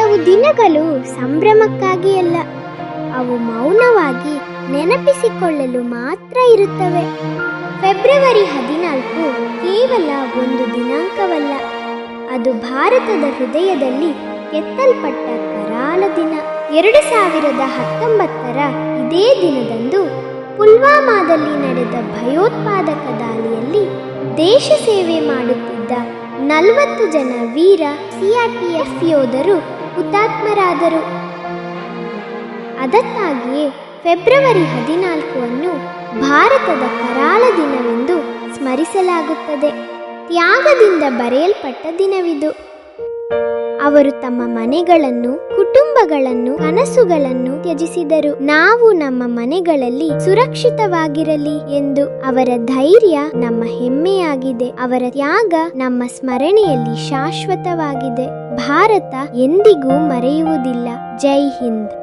ಕೆಲವು ದಿನಗಳು ಸಂಭ್ರಮಕ್ಕಾಗಿ ಅಲ್ಲ, ಅವು ಮೌನವಾಗಿ ನೆನಪಿಸಿಕೊಳ್ಳಲು ಮಾತ್ರ ಇರುತ್ತವೆ. ಫೆಬ್ರವರಿ 14 ಕೇವಲ ಒಂದು ದಿನಾಂಕವಲ್ಲ, ಅದು ಭಾರತದ ಹೃದಯದಲ್ಲಿ ಕೆತ್ತಲ್ಪಟ್ಟ ಕರಾಳ ದಿನ. 2019 ಇದೇ ದಿನದಂದು ಪುಲ್ವಾಮಾದಲ್ಲಿ ನಡೆದ ಭಯೋತ್ಪಾದಕ ದಾಳಿಯಲ್ಲಿ ದೇಶ ಸೇವೆ ಮಾಡುತ್ತಿದ್ದ 40 ಜನ ವೀರ CRPF ಯೋಧರು ಹುತಾತ್ಮರಾದರು. ಅದಕ್ಕಾಗಿಯೇ ಫೆಬ್ರವರಿ 14 ಭಾರತದ ಕರಾಳ ದಿನವೆಂದು ಸ್ಮರಿಸಲಾಗುತ್ತದೆ. ತ್ಯಾಗದಿಂದ ಬರೆಯಲ್ಪಟ್ಟ ದಿನವಿದು. ಅವರು ತಮ್ಮ ಮನೆಗಳನ್ನು, ಕುಟುಂಬಗಳನ್ನು, ಕನಸುಗಳನ್ನು ತ್ಯಜಿಸಿದರು. ನಾವು ನಮ್ಮ ಮನೆಗಳಲ್ಲಿ ಸುರಕ್ಷಿತವಾಗಿರಲಿ ಎಂದು. ಅವರ ಧೈರ್ಯ ನಮ್ಮ ಹೆಮ್ಮೆಯಾಗಿದೆ. ಅವರ ತ್ಯಾಗ ನಮ್ಮ ಸ್ಮರಣೆಯಲ್ಲಿ ಶಾಶ್ವತವಾಗಿದೆ. ಭಾರತ ಎಂದಿಗೂ ಮರೆಯುವುದಿಲ್ಲ. ಜೈ ಹಿಂದ್.